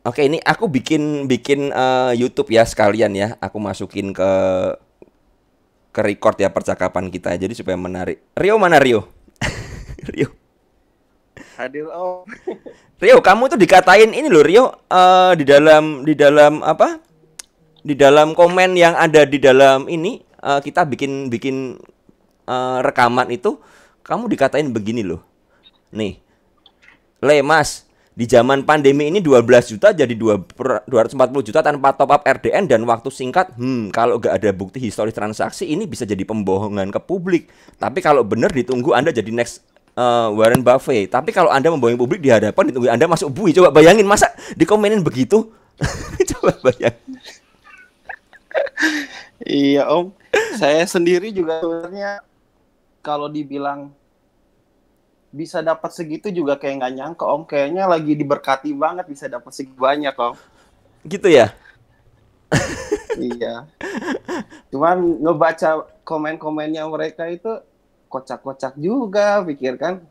Oke, ini aku bikin bikin YouTube ya sekalian ya. Aku masukin ke record ya percakapan kita. Jadi supaya menarik. Rio mana Rio? Rio. Hadir Om. Rio, kamu tuh dikatain ini loh Rio di dalam apa? Di dalam komen yang ada di dalam ini kita bikin bikin rekaman itu kamu dikatain begini loh. Nih, Le Mas, di zaman pandemi ini 12 juta jadi 240 juta tanpa top up RDN dan waktu singkat. Kalau nggak ada bukti historis transaksi ini bisa jadi pembohongan ke publik. Tapi kalau benar ditunggu Anda jadi next Warren Buffett. Tapi kalau Anda membohongi publik di hadapan ditunggu Anda masuk bui. Coba bayangin masa dikomenin begitu? Coba bayangin. Iya Om, saya sendiri juga sebenarnya kalau dibilang bisa dapat segitu juga kayak nggak nyangka Om. Kayaknya lagi diberkati banget bisa dapat segitu banyak Om. Gitu ya. Iya. Cuman ngebaca komen-komennya mereka itu kocak-kocak juga, pikir kan.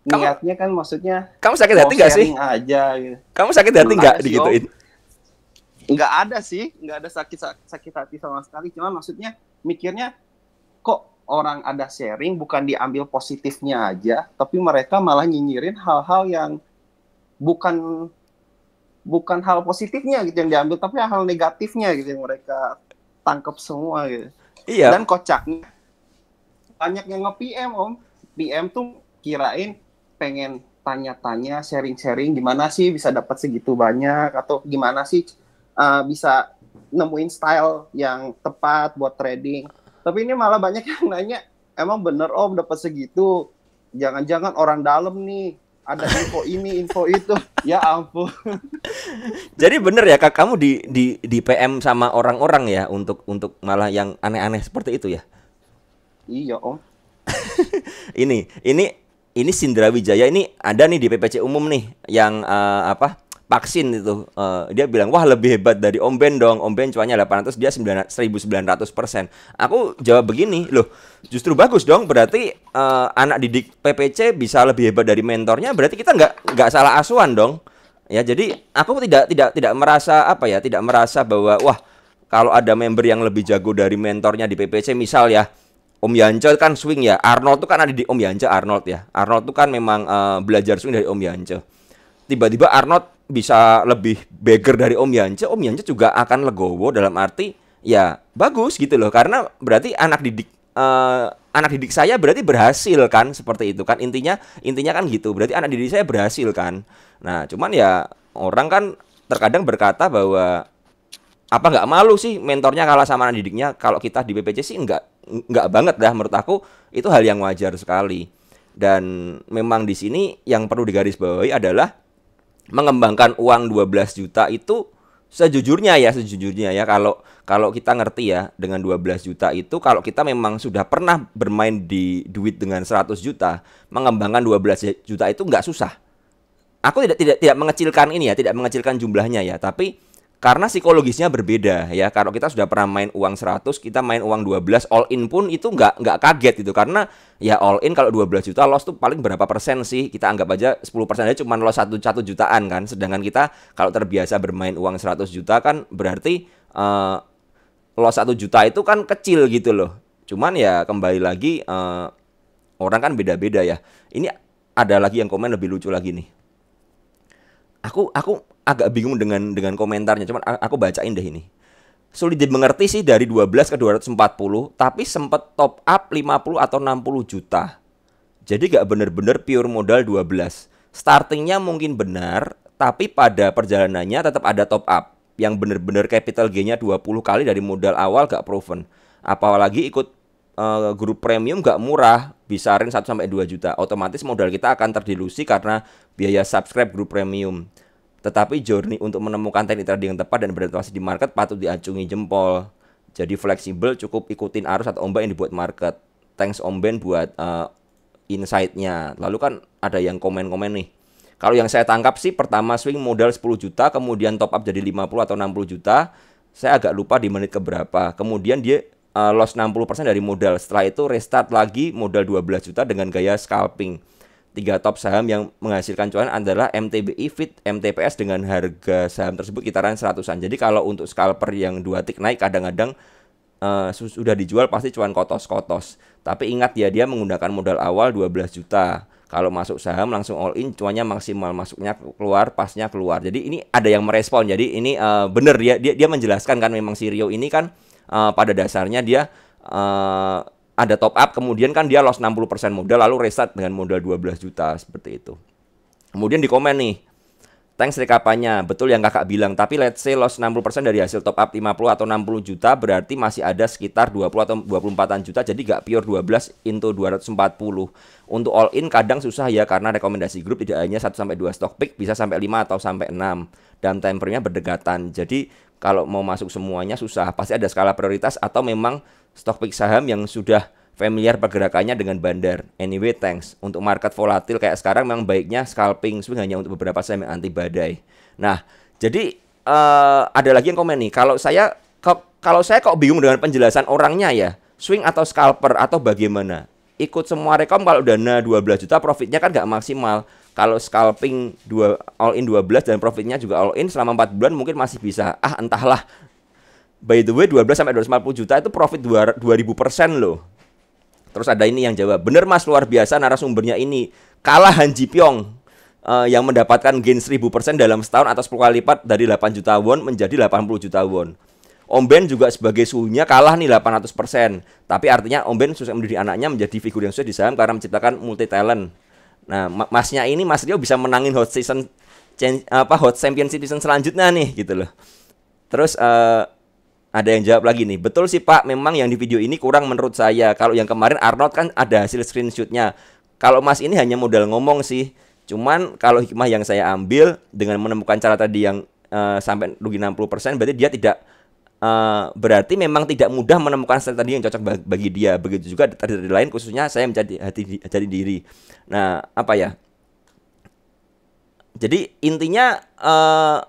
Kamu Niatnya kan maksudnya kamu sakit mau hati nggak sih? sharing aja gitu. Kamu sakit hati Belum nggak ada sih Om. digituin? Nggak ada sih, nggak ada sakit hati sama sekali. Cuman maksudnya mikirnya kok orang ada sharing bukan diambil positifnya aja, tapi mereka malah nyinyirin hal-hal yang bukan bukan hal positifnya gitu yang diambil, tapi hal negatifnya gitu yang mereka tangkap semua gitu. Iya. Dan kocaknya banyak yang nge-PM Om. PM tuh kirain pengen tanya-tanya, sharing-sharing gimana sih bisa dapat segitu banyak atau gimana sih bisa nemuin style yang tepat buat trading. Tapi ini malah banyak yang nanya, emang bener Om dapat segitu? Jangan-jangan orang dalam nih ada info ini, info itu. Ya ampun. Jadi bener ya Kak, kamu di PM sama orang-orang ya untuk malah yang aneh-aneh seperti itu ya. Iya Om. Ini Sindra Wijaya ini ada nih di PPC umum nih yang apa? Vaksin itu. Dia bilang, "Wah, lebih hebat dari Om Ben dong. Om Ben cuannya 800, dia 1900%." Aku jawab begini, "Loh, justru bagus dong. Berarti anak didik PPC bisa lebih hebat dari mentornya. Berarti kita nggak salah asuhan dong." Ya, jadi aku tidak merasa apa ya, tidak merasa bahwa wah, kalau ada member yang lebih jago dari mentornya di PPC misal ya, Om Yance kan swing ya. Arnold tuh kan ada di Om Yance Arnold ya. Arnold tuh kan memang belajar swing dari Om Yance. Tiba-tiba Arnold bisa lebih beggar dari Om Yance. Om Yance juga akan legowo dalam arti ya bagus gitu loh. Karena berarti anak didik saya berarti berhasil kan seperti itu kan intinya kan gitu. Berarti anak didik saya berhasil kan. Nah, cuman ya orang kan terkadang berkata bahwa apa nggak malu sih mentornya kalah sama anak didiknya. Kalau kita di BPC sih nggak banget dah, menurut aku itu hal yang wajar sekali. Dan memang di sini yang perlu digarisbawahi adalah mengembangkan uang 12 juta itu sejujurnya ya kalau kalau kita ngerti ya dengan 12 juta itu, kalau kita memang sudah pernah bermain di duit dengan 100 juta, mengembangkan 12 juta itu nggak susah. Aku tidak mengecilkan ini ya, tidak mengecilkan jumlahnya ya, tapi karena psikologisnya berbeda ya. Kalau kita sudah pernah main uang 100, kita main uang 12 all in pun itu nggak kaget gitu, karena ya all in kalau 12 juta loss tuh paling berapa persen sih? Kita anggap aja 10% aja cuma loss 1 jutaan kan. Sedangkan kita kalau terbiasa bermain uang 100 juta kan berarti loss 1 juta itu kan kecil gitu loh. Cuman ya kembali lagi orang kan beda-beda ya. Ini ada lagi yang komen lebih lucu lagi nih. Aku agak bingung dengan komentarnya, cuman aku bacain deh ini. Sulit dimengerti sih dari 12 ke 240, tapi sempat top up 50 atau 60 juta. Jadi gak bener-bener pure modal 12. Startingnya mungkin benar, tapi pada perjalanannya tetap ada top up. Yang bener-bener capital gainnya 20 kali dari modal awal gak proven. Apalagi ikut grup premium gak murah, bisa range 1 sampai 2 juta. Otomatis modal kita akan terdilusi karena biaya subscribe grup premium. Tetapi journey untuk menemukan teknik trading yang tepat dan beradaptasi di market patut diacungi jempol. Jadi fleksibel, cukup ikutin arus atau ombak yang dibuat market. Thanks Om Ben buat insight-nya. Lalu kan ada yang komen-komen nih. Kalau yang saya tangkap sih, pertama swing modal 10 juta, kemudian top up jadi 50 atau 60 juta. Saya agak lupa di menit keberapa. Kemudian dia loss 60% dari modal. Setelah itu restart lagi modal 12 juta dengan gaya scalping. tiga top saham yang menghasilkan cuan adalah MTBI, FIT, MTPS dengan harga saham tersebut kitaran 100-an. Jadi kalau untuk scalper yang 2 tick naik kadang-kadang sudah dijual pasti cuan kotos-kotos. Tapi ingat ya, dia menggunakan modal awal 12 juta. Kalau masuk saham langsung all in, cuannya maksimal, masuknya keluar, pasnya keluar. Jadi ini ada yang merespon. Jadi ini benar dia menjelaskan kan, memang si Rio ini kan pada dasarnya dia ada top up, kemudian kan dia loss 60% modal lalu restart dengan modal 12 juta seperti itu. Kemudian di komen nih, thanks rekapannya, betul yang kakak bilang, tapi let's say loss 60% dari hasil top up 50 atau 60 juta, berarti masih ada sekitar 20 atau 24an juta, jadi gak pure 12 into 240. Untuk all in kadang susah ya, karena rekomendasi grup tidak hanya 1-2 stock pick, bisa sampai 5 atau sampai 6, dan time frame-nya berdekatan. Jadi kalau mau masuk semuanya susah, pasti ada skala prioritas atau memang stock pick saham yang sudah familiar pergerakannya dengan bandar. Anyway, thanks. Untuk market volatil kayak sekarang memang baiknya scalping swing hanya untuk beberapa saham yang anti badai. Nah, jadi ada lagi yang komen nih. Kalau saya kok bingung dengan penjelasan orangnya ya. Swing atau scalper atau bagaimana? Ikut semua rekom, kalau dana 12 juta profitnya kan nggak maksimal. Kalau scalping all in 12 dan profitnya juga all in selama 4 bulan mungkin masih bisa. Entahlah. By the way, 12 sampai 250 juta itu profit 2000% loh. Terus ada ini yang jawab, bener mas, luar biasa narasumbernya ini. Kalah Han Ji Pyong yang mendapatkan gain 1000% dalam setahun atau 10 kali lipat dari 8 juta won menjadi 80 juta won. Om Ben juga sebagai suhunya kalah nih 800%. Tapi artinya Om Ben sukses mendidik anaknya menjadi figur yang sukses di saham karena menciptakan multi talent. Nah, masnya ini, Mas Rio bisa menangin hot championship season selanjutnya nih gitu loh. Terus ada yang jawab lagi nih, betul sih Pak, memang yang di video ini kurang menurut saya. Kalau yang kemarin Arnold kan ada hasil screenshotnya. Kalau Mas ini hanya modal ngomong sih. Cuman kalau hikmah yang saya ambil dengan menemukan cara tadi yang sampai rugi 60%, berarti dia tidak berarti memang tidak mudah menemukan strategi yang cocok bagi dia. Begitu juga dari lain, khususnya saya menjadi hati diri. Nah, apa ya? Jadi intinya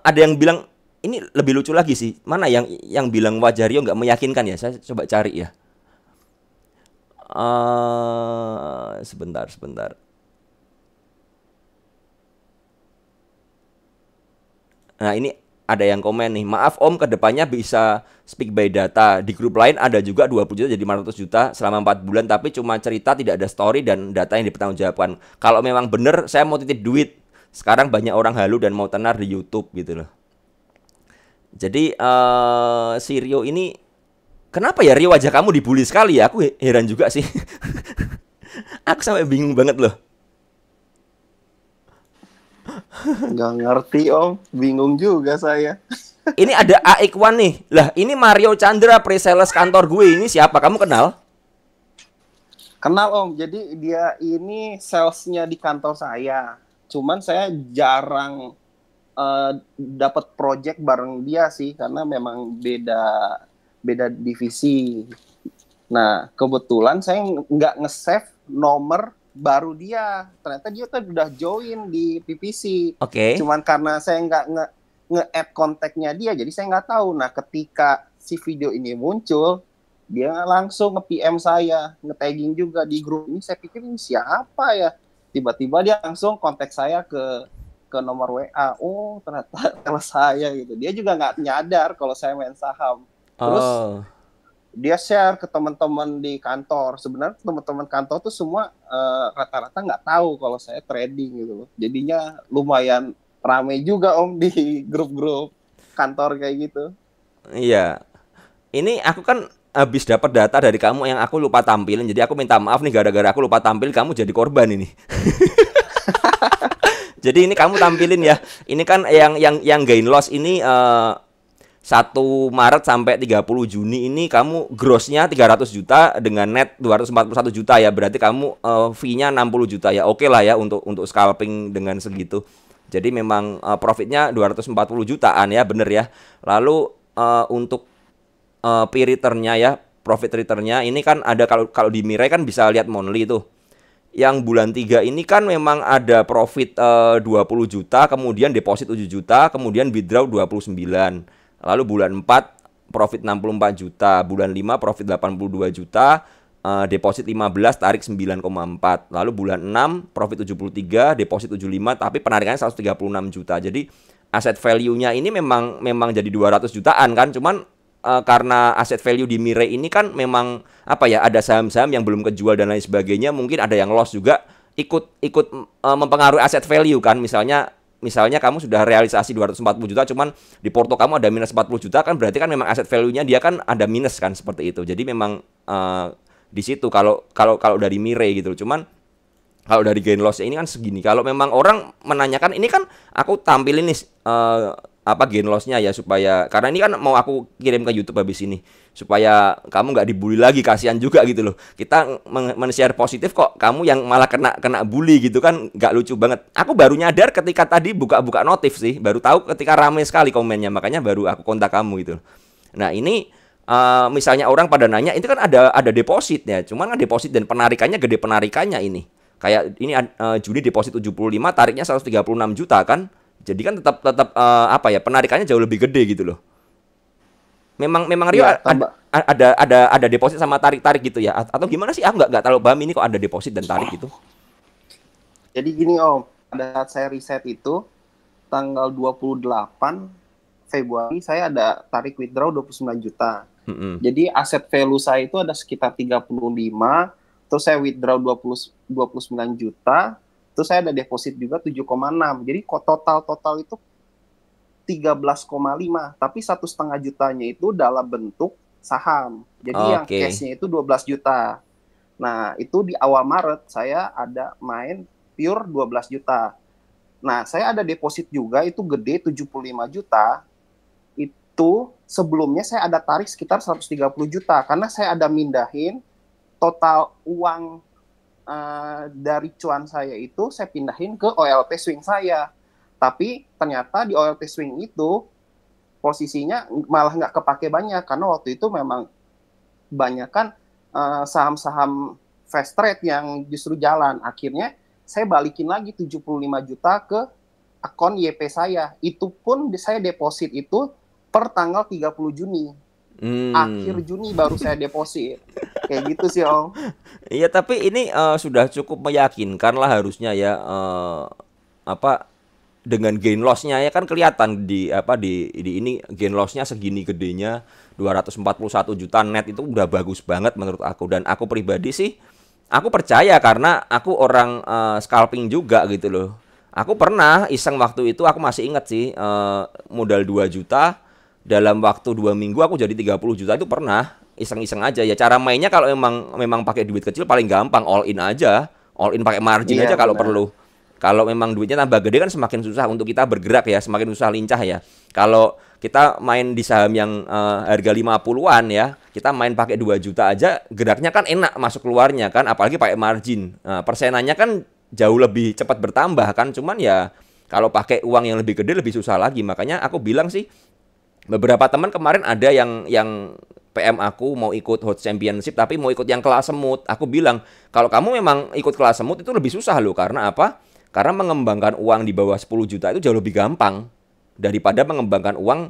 ada yang bilang, ini lebih lucu lagi sih. Mana yang bilang wajah Rio nggak meyakinkan ya? Saya coba cari ya. Sebentar. Nah, ini ada yang komen nih. Maaf Om, kedepannya bisa speak by data. Di grup lain ada juga 20 juta jadi 500 juta selama 4 bulan. Tapi cuma cerita, tidak ada story dan data yang dipertanggungjawabkan. Kalau memang benar, saya mau titip duit. Sekarang banyak orang halu dan mau tenar di YouTube gitu loh. Jadi si Rio ini, kenapa ya Rio, wajah kamu dibully sekali ya? Aku heran juga sih. Aku sampai bingung banget loh. Nggak ngerti Om, bingung juga saya. Ini ada Aikwan nih. Lah ini Mario Chandra, pre-sales kantor gue. Ini siapa? Kamu kenal? Kenal Om, jadi dia ini salesnya di kantor saya. Cuman saya jarang dapat project bareng dia sih, karena memang beda divisi. Nah, kebetulan saya nggak nge-save nomor baru dia. Ternyata dia tuh udah join di PPC. Oke. Cuman karena saya nggak nge-add kontaknya dia, jadi saya nggak tahu. Nah, ketika si video ini muncul, dia langsung nge-PM saya, nge-tagging juga di grup ini. Saya pikir ini siapa ya? Tiba-tiba dia langsung kontak saya ke nomor WA. Oh, ternyata saya gitu. Dia juga nggak nyadar kalau saya main saham. Terus dia share ke teman-teman di kantor. Sebenarnya teman-teman kantor tuh semua rata-rata nggak tahu kalau saya trading gitu loh. Jadinya lumayan rame juga Om di grup-grup kantor kayak gitu. Iya. Ini aku kan habis dapat data dari kamu yang aku lupa tampilin. Jadi aku minta maaf nih, gara-gara aku lupa tampil kamu jadi korban ini. Jadi ini kamu tampilin ya. Ini kan yang gain loss ini 1 Maret sampai 30 Juni ini kamu grossnya 300 juta dengan net 241 juta ya. Berarti kamu fee-nya 60 juta ya. Oke lah ya untuk scalping dengan segitu. Jadi memang profitnya 240 jutaan ya, bener ya. Lalu untuk P return-nya ya, profit return-nya ini kan ada, kalau di Mirai kan bisa lihat monthly tuh. Yang bulan 3 ini kan memang ada profit 20 juta, kemudian deposit 7 juta, kemudian withdraw 29. Lalu bulan 4 profit 64 juta, bulan 5 profit 82 juta, deposit 15 tarik 9,4. Lalu bulan 6 profit 73, deposit 75 tapi penarikannya 136 juta. Jadi aset value-nya ini memang jadi 200 jutaan kan. Cuman karena aset value di Mirai ini kan memang apa ya, ada saham-saham yang belum kejual dan lain sebagainya, mungkin ada yang loss juga, ikut mempengaruhi aset value kan. Misalnya kamu sudah realisasi 240 juta, cuman di porto kamu ada minus 40 juta kan, berarti kan memang aset value-nya dia kan ada minus kan, seperti itu. Jadi memang di situ kalau dari Mirai gitu. Cuman kalau dari gain loss ini kan segini. Kalau memang orang menanyakan, ini kan aku tampilin nih gain loss-nya ya, supaya karena ini kan mau aku kirim ke YouTube habis ini supaya kamu nggak dibully lagi, kasihan juga gitu loh. Kita men-share positif kok kamu yang malah kena bully gitu kan, nggak lucu banget. Aku baru nyadar ketika tadi buka notif sih, baru tahu ketika ramai sekali komennya, makanya baru aku kontak kamu gitu. Nah, ini misalnya orang pada nanya, itu kan ada depositnya, cuman kan deposit dan penarikannya gede, penarikannya ini. Kayak ini Juni deposit 75, tariknya 136 juta kan. Jadi kan tetap penarikannya jauh lebih gede gitu loh. Memang Rio Ya, ada deposit sama tarik gitu ya, atau gimana sih? Aku nggak terlalu paham ini kok ada deposit dan tarik gitu. jadi gini Om, pada saat saya riset itu tanggal 28 Februari saya ada tarik withdraw 29 juta. Jadi aset value saya itu ada sekitar 35, terus saya withdraw 29 juta, terus saya ada deposit juga 7,6. Jadi total itu 13,5, tapi 1,5 jutanya itu dalam bentuk saham. Jadi yang cashnya itu 12 juta. Nah, itu di awal Maret saya ada main pure 12 juta. Nah, saya ada deposit juga itu gede 75 juta. Itu sebelumnya saya ada tarik sekitar 130 juta karena saya ada mindahin total uang dari cuan saya itu saya pindahin ke OLT swing saya. Tapi ternyata di OLT swing itu posisinya malah nggak kepake banyak karena waktu itu memang banyak kan saham-saham fast trade yang justru jalan. Akhirnya saya balikin lagi 75 juta ke akun YP saya. Itu pun saya deposit itu per tanggal 30 Juni. Akhir Juni baru saya deposit. Kayak gitu sih Om. Iya, tapi ini sudah cukup meyakinkan lah harusnya ya, dengan gain loss-nya ya kan kelihatan di ini gain loss-nya segini gedenya 241 juta net, itu udah bagus banget menurut aku. Dan aku pribadi sih aku percaya karena aku orang scalping juga gitu loh. Aku pernah iseng waktu itu, aku masih ingat sih, modal 2 juta dalam waktu 2 minggu aku jadi 30 juta, itu pernah iseng-iseng aja ya. Cara mainnya kalau memang pakai duit kecil paling gampang, all in aja, all in pakai margin aja kalau perlu. Kalau memang duitnya tambah gede kan semakin susah untuk kita bergerak ya, semakin susah lincah ya. Kalau kita main di saham yang harga 50-an ya, kita main pakai 2 juta aja, geraknya kan enak masuk keluarnya kan, apalagi pakai margin. Nah, persenannya kan jauh lebih cepat bertambah kan, cuman ya kalau pakai uang yang lebih gede lebih susah lagi. Makanya aku bilang sih, beberapa teman kemarin ada yang PM aku mau ikut Hot Championship tapi mau ikut yang kelas semut. Aku bilang, kalau kamu memang ikut kelas semut itu lebih susah loh, karena apa? Karena mengembangkan uang di bawah 10 juta itu jauh lebih gampang daripada mengembangkan uang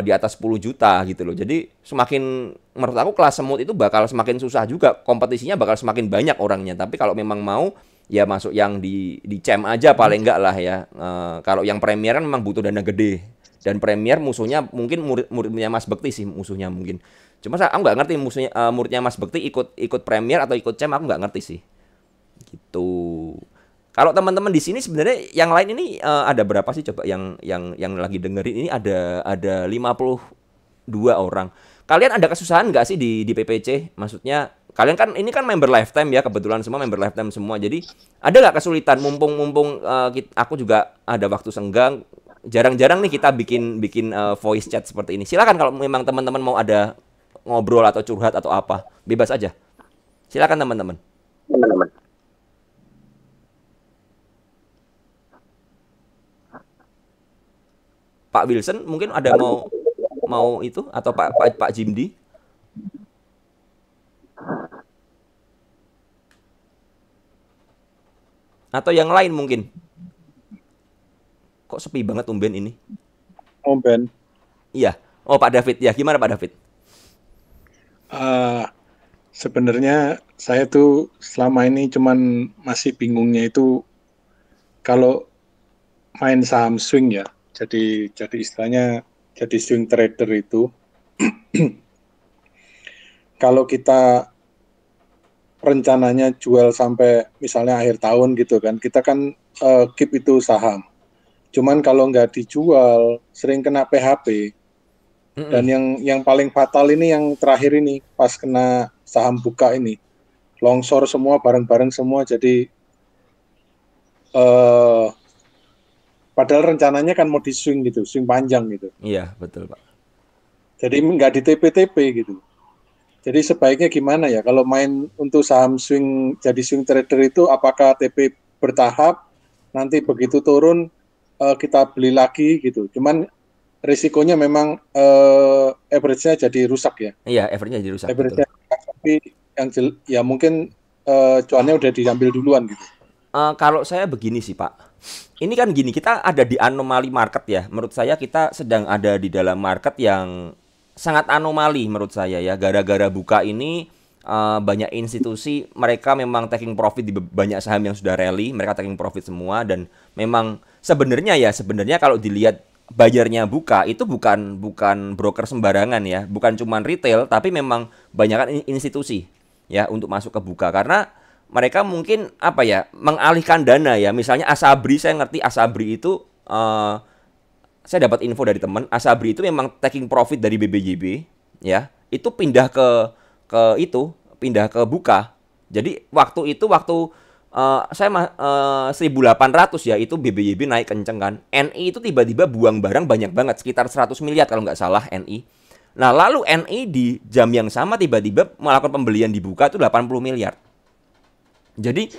di atas 10 juta gitu loh. Jadi semakin, menurut aku kelas semut itu bakal semakin susah juga, kompetisinya bakal semakin banyak orangnya. Tapi kalau memang mau ya masuk yang di champ aja paling enggak lah ya. Kalau yang premier kan memang butuh dana gede. Dan premier musuhnya mungkin muridnya Mas Bekti sih musuhnya mungkin. Cuma aku nggak ngerti muridnya Mas Bekti ikut premier atau ikut champ, aku nggak ngerti sih. Gitu. Kalau teman-teman di sini sebenarnya yang lain ini ada berapa sih coba yang lagi dengerin ini? Ada 52 orang. Kalian ada kesusahan nggak sih di PPC? Maksudnya kalian kan ini kan member lifetime ya, kebetulan semua member lifetime semua. Jadi ada nggak kesulitan mumpung aku juga ada waktu senggang. Jarang-jarang nih kita bikin voice chat seperti ini. Silakan kalau memang teman-teman mau ada ngobrol atau curhat atau apa, bebas aja. Silakan teman-teman. Pak Wilson mungkin ada mau itu, atau Pak Jimdi, atau yang lain mungkin. Kok sepi banget tumben ini? Om Ben. Iya. Oh, Pak David. Ya, gimana Pak David? Sebenarnya saya tuh selama ini cuman masih bingungnya itu kalau main saham swing ya. Jadi istilahnya jadi swing trader itu kalau kita rencananya jual sampai misalnya akhir tahun gitu kan, kita kan keep itu saham. Cuman kalau nggak dijual sering kena PHP. Dan yang paling fatal ini yang terakhir ini pas kena saham buka ini longsor semua bareng-bareng semua jadi padahal rencananya kan mau di swing gitu, swing panjang gitu. Iya, betul, Pak. Jadi nggak di TP-TP gitu. Jadi sebaiknya gimana ya kalau main untuk saham swing jadi swing trader itu apakah TP bertahap nanti begitu turun kita beli lagi gitu. Cuman risikonya memang average-nya jadi rusak ya. Iya, average-nya jadi rusak. Average-nya rusak, tapi yang ya mungkin cuannya udah diambil duluan gitu. Kalau saya begini sih Pak, ini kan gini, kita ada di anomali market ya. Menurut saya kita sedang ada di dalam market yang sangat anomali menurut saya ya. Gara-gara buka ini banyak institusi mereka memang taking profit di banyak saham yang sudah rally, mereka taking profit semua dan memang sebenarnya kalau dilihat bayarnya buka itu bukan broker sembarangan ya, bukan cuman retail tapi memang banyak institusi ya untuk masuk ke buka karena mereka mungkin apa ya mengalihkan dana ya, misalnya Asabri, saya ngerti Asabri itu saya dapat info dari teman Asabri itu memang taking profit dari BBJB ya, itu pindah pindah ke buka. Jadi waktu saya 1.800 ya, itu BBYB naik kenceng kan. NI itu tiba-tiba buang barang banyak banget, sekitar 100 miliar kalau nggak salah NI. Nah lalu NI di jam yang sama tiba-tiba melakukan pembelian di buka itu 80 miliar. Jadi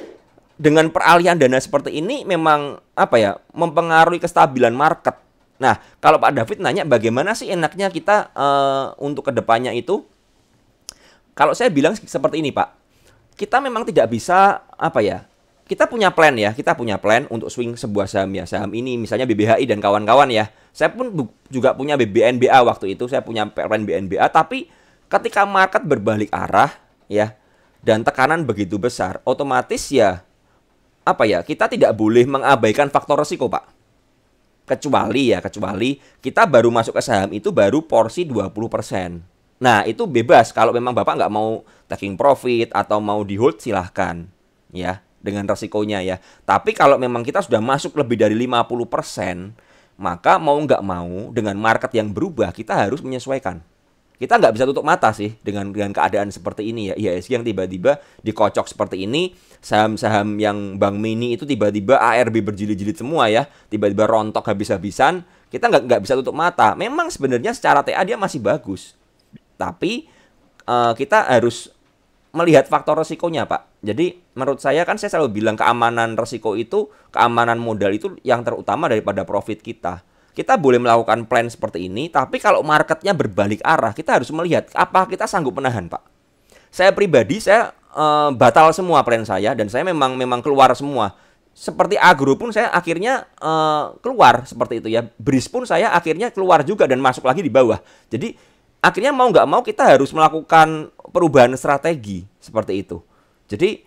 dengan peralihan dana seperti ini memang apa ya mempengaruhi kestabilan market. Nah kalau Pak David nanya bagaimana sih enaknya kita untuk kedepannya itu, kalau saya bilang seperti ini Pak, kita memang tidak bisa apa ya, kita punya plan untuk swing sebuah saham ya, saham ini misalnya BBHI dan kawan-kawan ya. Saya pun juga punya BNBA waktu itu, saya punya plan BNBA, tapi ketika market berbalik arah ya dan tekanan begitu besar, otomatis ya apa ya, kita tidak boleh mengabaikan faktor resiko Pak. Kecuali kita baru masuk ke saham itu baru porsi 20%. Nah, itu bebas. Kalau memang Bapak nggak mau taking profit atau mau di hold, silahkan. Ya, dengan resikonya ya. Tapi kalau memang kita sudah masuk lebih dari 50%, maka mau nggak mau dengan market yang berubah, kita harus menyesuaikan. Kita nggak bisa tutup mata sih dengan keadaan seperti ini ya. IHSG yang tiba-tiba dikocok seperti ini, saham-saham yang Bank Mini itu tiba-tiba ARB berjilid-jilid semua ya, tiba-tiba rontok habis-habisan. Kita nggak bisa tutup mata. Memang sebenarnya secara TA dia masih bagus. Tapi kita harus melihat faktor resikonya Pak. Jadi menurut saya kan saya selalu bilang keamanan resiko itu, keamanan modal itu yang terutama daripada profit kita. Kita boleh melakukan plan seperti ini, tapi kalau marketnya berbalik arah, kita harus melihat apa kita sanggup menahan Pak. Saya pribadi, saya batal semua plan saya dan saya memang keluar semua. Seperti agro pun saya akhirnya keluar seperti itu ya. BRIS pun saya akhirnya keluar juga dan masuk lagi di bawah. Jadi akhirnya mau nggak mau kita harus melakukan perubahan strategi seperti itu. Jadi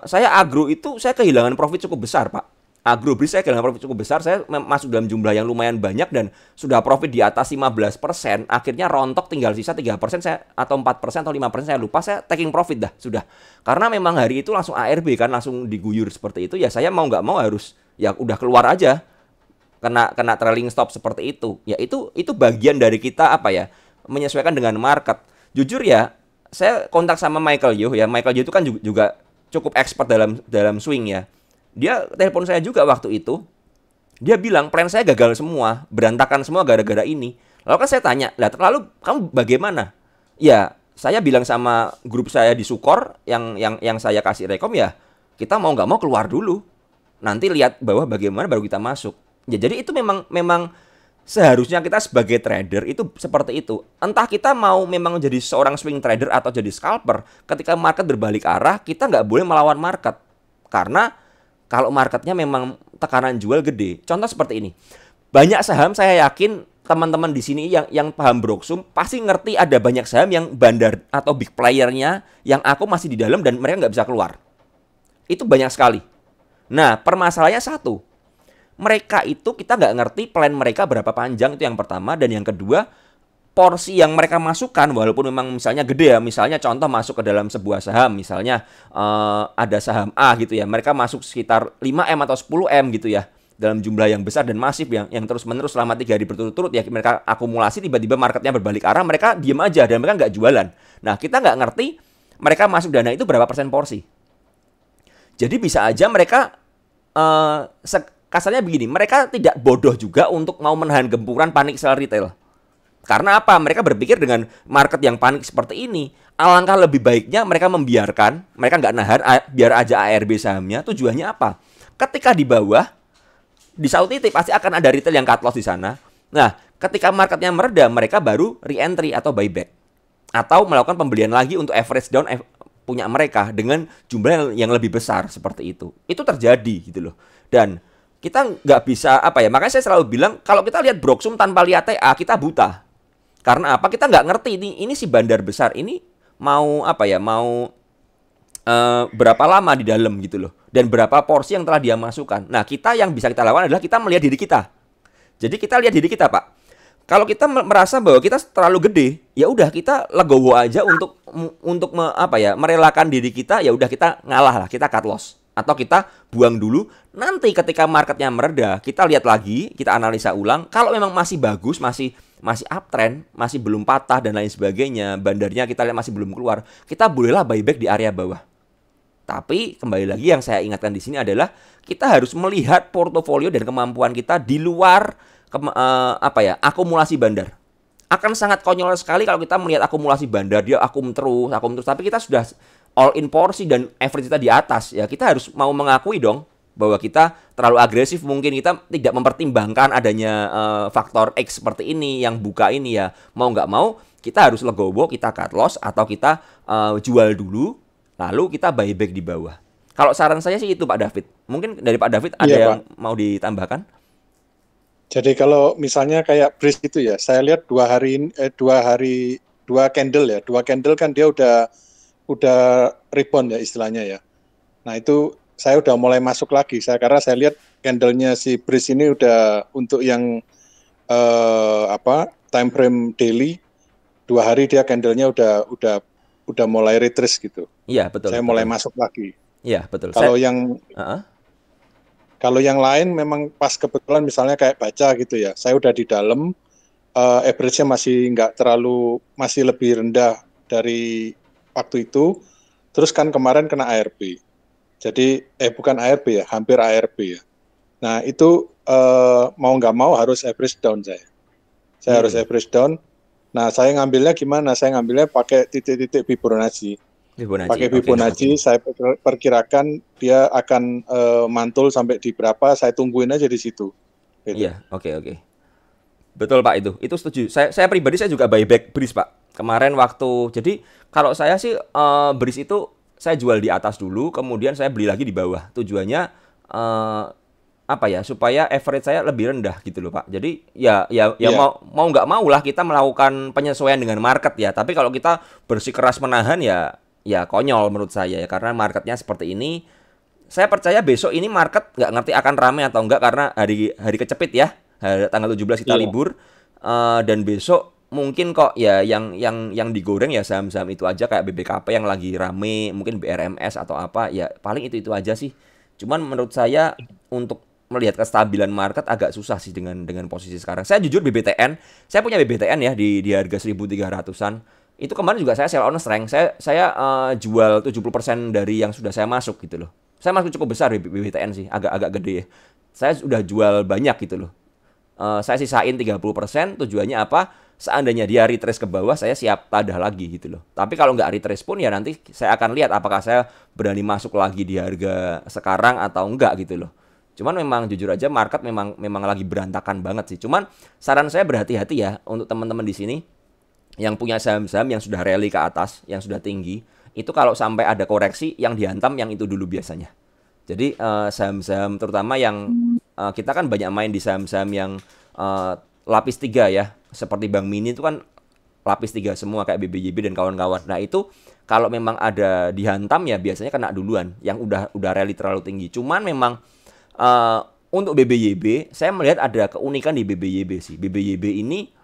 saya agro itu saya kehilangan profit cukup besar Pak. Agro BRIS saya kehilangan profit cukup besar. Saya masuk dalam jumlah yang lumayan banyak dan sudah profit di atas 15%. Akhirnya rontok tinggal sisa 3% saya, atau 4% atau 5% saya lupa. Saya taking profit dah sudah. Karena memang hari itu langsung ARB kan, langsung diguyur seperti itu. Ya saya mau nggak mau harus ya udah keluar aja. Kena trailing stop seperti itu. Ya itu bagian dari kita apa ya, menyesuaikan dengan market. Jujur ya, saya kontak sama Michael Yo ya. Michael Yo itu kan juga cukup expert dalam swing ya. Dia telepon saya juga waktu itu. Dia bilang plan saya gagal semua, berantakan semua gara-gara ini. Lalu kan saya tanya, lalu kamu bagaimana? Ya, saya bilang sama grup saya di Sukor yang saya kasih rekom ya, kita mau nggak mau keluar dulu. Nanti lihat bawah bagaimana baru kita masuk. Ya, jadi itu memang seharusnya kita sebagai trader itu seperti itu. Entah kita mau memang jadi seorang swing trader atau jadi scalper, ketika market berbalik arah, kita nggak boleh melawan market. Karena kalau marketnya memang tekanan jual gede. Contoh seperti ini. Banyak saham saya yakin teman-teman di sini yang paham Broksum pasti ngerti ada banyak saham yang bandar atau big playernya yang aku masih di dalam dan mereka nggak bisa keluar. Itu banyak sekali. Nah, permasalahannya satu, mereka itu kita nggak ngerti plan mereka berapa panjang, itu yang pertama. Dan yang kedua, porsi yang mereka masukkan walaupun memang misalnya gede ya, misalnya contoh masuk ke dalam sebuah saham, misalnya ada saham A gitu ya, mereka masuk sekitar 5M atau 10M gitu ya, dalam jumlah yang besar dan masif yang terus-menerus selama 3 hari berturut-turut ya, mereka akumulasi, tiba-tiba marketnya berbalik arah, mereka diem aja dan mereka nggak jualan. Nah, kita nggak ngerti mereka masuk dana itu berapa persen porsi. Jadi bisa aja mereka kasarnya begini, mereka tidak bodoh juga untuk mau menahan gempuran panik sell retail. Karena apa? Mereka berpikir dengan market yang panik seperti ini, alangkah lebih baiknya mereka membiarkan, mereka nggak nahan, biar aja ARB sahamnya. Tujuannya apa? Ketika di bawah, di satu titik pasti akan ada retail yang cut loss di sana. Nah, ketika marketnya mereda, mereka baru re-entry atau buyback. Atau melakukan pembelian lagi untuk average down punya mereka dengan jumlah yang lebih besar seperti itu. Itu terjadi gitu loh. Dan kita nggak bisa apa ya, makanya saya selalu bilang kalau kita lihat Broksum tanpa lihat TA, kita buta. Karena apa? Kita nggak ngerti ini si bandar besar ini mau apa ya, mau berapa lama di dalam gitu loh, dan berapa porsi yang telah dia masukkan. Nah, kita yang bisa kita lakukan adalah kita melihat diri kita. Jadi kita lihat diri kita, Pak. Kalau kita merasa bahwa kita terlalu gede, ya udah kita legowo aja untuk merelakan diri kita, ya udah kita ngalah lah, kita cut loss atau kita buang dulu. Nanti ketika marketnya mereda, kita lihat lagi, kita analisa ulang. Kalau memang masih bagus, masih uptrend, masih belum patah dan lain sebagainya, bandarnya kita lihat masih belum keluar, kita bolehlah buyback di area bawah. Tapi kembali lagi yang saya ingatkan di sini adalah kita harus melihat portofolio dan kemampuan kita di luar akumulasi bandar. Akan sangat konyol sekali kalau kita melihat akumulasi bandar, dia akum terus, tapi kita sudah all in porsi dan average kita di atas. Ya kita harus mau mengakui dong bahwa kita terlalu agresif, mungkin kita tidak mempertimbangkan adanya faktor X seperti ini yang buka ini ya. Mau nggak mau kita harus legowo, kita cut loss atau kita jual dulu, lalu kita buyback di bawah. Kalau saran saya sih itu Pak David. Mungkin dari Pak David ada yang mau ditambahkan? Jadi kalau misalnya kayak Breeze itu ya, saya lihat dua candle kan dia udah rebound ya istilahnya ya. Nah itu saya udah mulai masuk lagi. Karena saya lihat candlenya si Breeze ini udah untuk yang time frame daily 2 hari dia candlenya udah mulai retrace gitu. Iya betul. Saya mulai masuk lagi. Iya betul. Kalau yang lain memang pas kebetulan misalnya kayak baca gitu ya, saya udah di dalam, average-nya masih lebih rendah dari waktu itu, terus kan kemarin kena ARB, jadi bukan ARB ya, hampir ARB ya. Nah itu mau nggak mau harus average down saya harus average down. Nah saya ngambilnya gimana? Saya ngambilnya pakai titik-titik Fibonacci. Pakai Fibonacci, saya perkirakan dia akan mantul sampai di berapa, saya tungguin aja di situ. Gitu. Iya, oke. Betul Pak, itu setuju. Saya pribadi saya juga buyback Breeze Pak. Kemarin jadi kalau saya sih Breeze itu saya jual di atas dulu, kemudian saya beli lagi di bawah. Tujuannya supaya average saya lebih rendah gitu loh Pak. Jadi ya mau nggak mau lah kita melakukan penyesuaian dengan market ya. Tapi kalau kita bersikeras menahan ya konyol menurut saya ya, karena marketnya seperti ini. Saya percaya besok ini market nggak ngerti akan ramai atau enggak karena hari kecepit ya, tanggal 17 kita libur, dan besok mungkin kok ya yang digoreng ya saham-saham itu aja kayak BBKP yang lagi rame, mungkin BRMS atau apa ya, paling itu aja sih. Cuman menurut saya untuk melihat kestabilan market agak susah sih dengan posisi sekarang. Saya jujur saya punya BBTN ya di harga 1.300-an. Itu kemarin juga saya sell on strength. Saya jual 70% dari yang sudah saya masuk gitu loh. Saya masuk cukup besar di BBTN sih, agak gede ya. Saya sudah jual banyak gitu loh. Saya sisain 30%, tujuannya apa? Seandainya dia retrace ke bawah, saya siap tadah lagi gitu loh. Tapi kalau nggak retrace pun ya nanti saya akan lihat apakah saya berani masuk lagi di harga sekarang atau enggak gitu loh. Cuman memang jujur aja market memang lagi berantakan banget sih. Cuman saran saya berhati-hati ya untuk teman-teman di sini yang punya saham-saham yang sudah rally ke atas, yang sudah tinggi, itu kalau sampai ada koreksi yang dihantam yang itu dulu biasanya. Jadi saham-saham terutama yang kita kan banyak main di saham-saham yang lapis 3 ya. Seperti Bank Mini itu kan lapis 3 semua kayak BBYB dan kawan-kawan. Nah, itu kalau memang ada dihantam ya biasanya kena duluan yang udah rally terlalu tinggi. Cuman memang eh, untuk BBYB saya melihat ada keunikan di BBYB sih. BBYB ini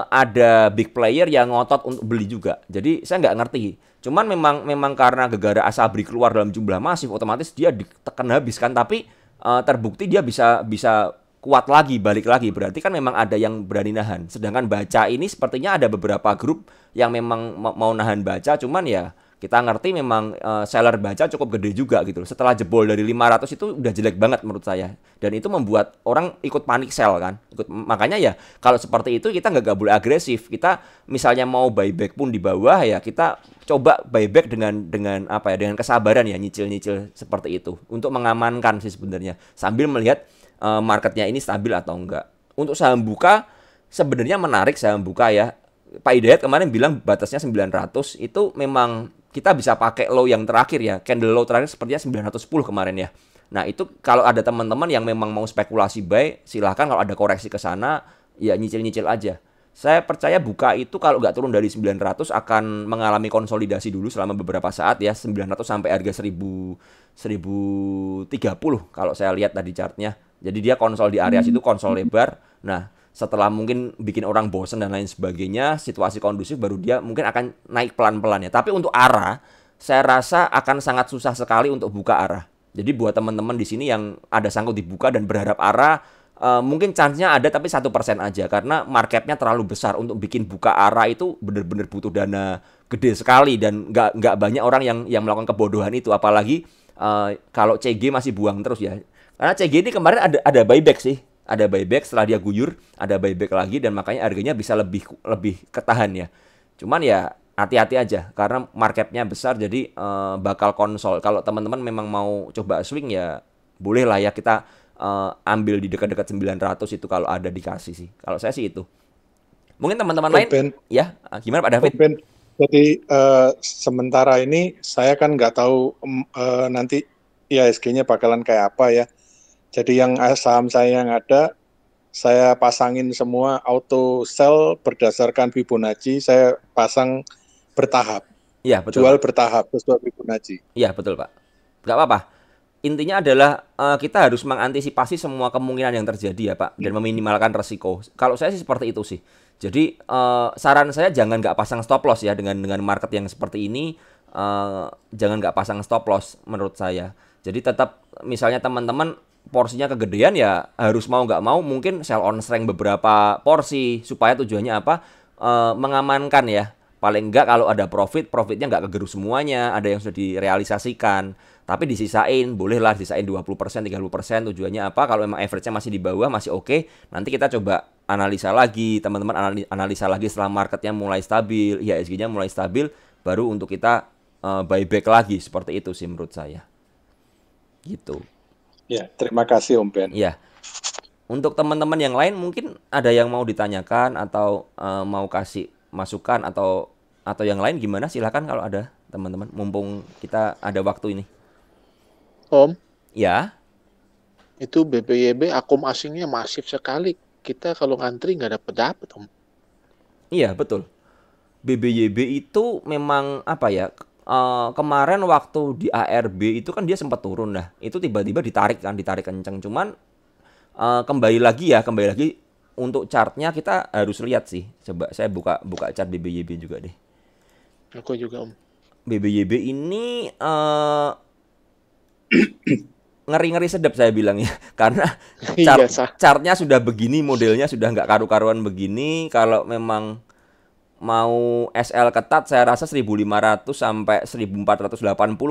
ada big player yang ngotot untuk beli juga. Jadi saya nggak ngerti. Cuman memang karena gegara Asabri keluar dalam jumlah masif, otomatis dia ditekan habis kan. Tapi terbukti dia bisa kuat lagi, balik lagi. Berarti kan memang ada yang berani nahan. Sedangkan Baca ini sepertinya ada beberapa grup yang memang mau nahan Baca. Cuman ya kita ngerti memang seller Baca cukup gede juga gitu. Setelah jebol dari 500 itu udah jelek banget menurut saya. Dan itu membuat orang ikut panik sell kan. Makanya ya kalau seperti itu kita nggak boleh agresif. Kita misalnya mau buyback pun di bawah ya kita coba buyback dengan apa ya, dengan kesabaran ya, nyicil-nyicil seperti itu untuk mengamankan sih sebenarnya sambil melihat marketnya ini stabil atau enggak. Untuk saham buka sebenarnya menarik saham buka ya. Pak Hidayat kemarin bilang batasnya 900, itu memang kita bisa pakai low yang terakhir ya. Candle low terakhir sepertinya 910 kemarin ya. Nah, itu kalau ada teman-teman yang memang mau spekulasi buy, silahkan. Kalau ada koreksi ke sana ya nyicil-nyicil aja. Saya percaya buka itu kalau nggak turun dari 900 akan mengalami konsolidasi dulu selama beberapa saat ya. 900 sampai harga 1030 kalau saya lihat tadi chartnya. Jadi dia konsol di area situ, konsol lebar. Nah, setelah mungkin bikin orang bosen dan lain sebagainya, situasi kondusif, baru dia mungkin akan naik pelan-pelan ya. Tapi untuk arah, saya rasa akan sangat susah sekali untuk buka arah. Jadi buat teman-teman di sini yang ada sangkut dibuka dan berharap arah, mungkin chance-nya ada tapi 1% aja. Karena marketnya terlalu besar untuk bikin buka arah itu benar-benar butuh dana gede sekali. Dan nggak banyak orang yang melakukan kebodohan itu. Apalagi kalau CG masih buang terus ya. Karena CG ini kemarin ada buyback sih. Ada buyback setelah dia guyur, ada buyback lagi dan makanya harganya bisa lebih ketahan ya. Cuman ya hati-hati aja karena marketnya besar jadi bakal konsol. Kalau teman-teman memang mau coba swing ya boleh lah ya kita ambil di dekat-dekat 900 itu kalau ada dikasih sih. Kalau saya sih itu. Mungkin teman-teman lain ya gimana Pak David? Jadi sementara ini saya kan nggak tahu nanti IHSG-nya bakalan kayak apa ya. Jadi yang saham saya yang ada, saya pasangin semua auto sell berdasarkan Fibonacci, saya pasang bertahap. Iya, betul. Jual Pak. Bertahap sesuai Fibonacci. Iya, betul Pak. Nggak apa-apa. Intinya adalah kita harus mengantisipasi semua kemungkinan yang terjadi ya Pak, dan meminimalkan resiko. Kalau saya sih seperti itu sih. Jadi saran saya jangan nggak pasang stop loss ya dengan market yang seperti ini. Jangan nggak pasang stop loss menurut saya. Jadi tetap misalnya teman-teman porsinya kegedean ya harus mau nggak mau mungkin sell on strength beberapa porsi supaya tujuannya apa, mengamankan ya. Paling nggak kalau ada profitnya nggak kegerus semuanya, ada yang sudah direalisasikan. Tapi disisain, bolehlah disisain 20%, 30%, tujuannya apa? Kalau memang average-nya masih di bawah, masih oke, nanti kita coba analisa lagi, teman-teman analisa lagi setelah marketnya mulai stabil, IHSG-nya mulai stabil, baru untuk kita buyback lagi, seperti itu sih menurut saya. Gitu. Ya, terima kasih Om Ben. Ya. Untuk teman-teman yang lain mungkin ada yang mau ditanyakan atau mau kasih masukan atau yang lain gimana? Silakan kalau ada teman-teman. Mumpung kita ada waktu ini. Om, Ya. itu BBYB akum asingnya masif sekali. Kita kalau ngantri nggak dapet Om. Iya, betul. BBYB itu memang apa ya? Kemarin waktu di ARB itu kan dia sempat turun dah. Itu tiba-tiba ditarik kenceng. Cuman kembali lagi untuk chartnya kita harus lihat sih. Coba saya buka chart BBYB juga deh. Aku juga Om. BBYB ini ngeri-ngeri sedap saya bilang ya. Karena chartnya sudah begini, modelnya sudah nggak karu-karuan begini. Kalau memang mau SL ketat saya rasa 1500 sampai 1480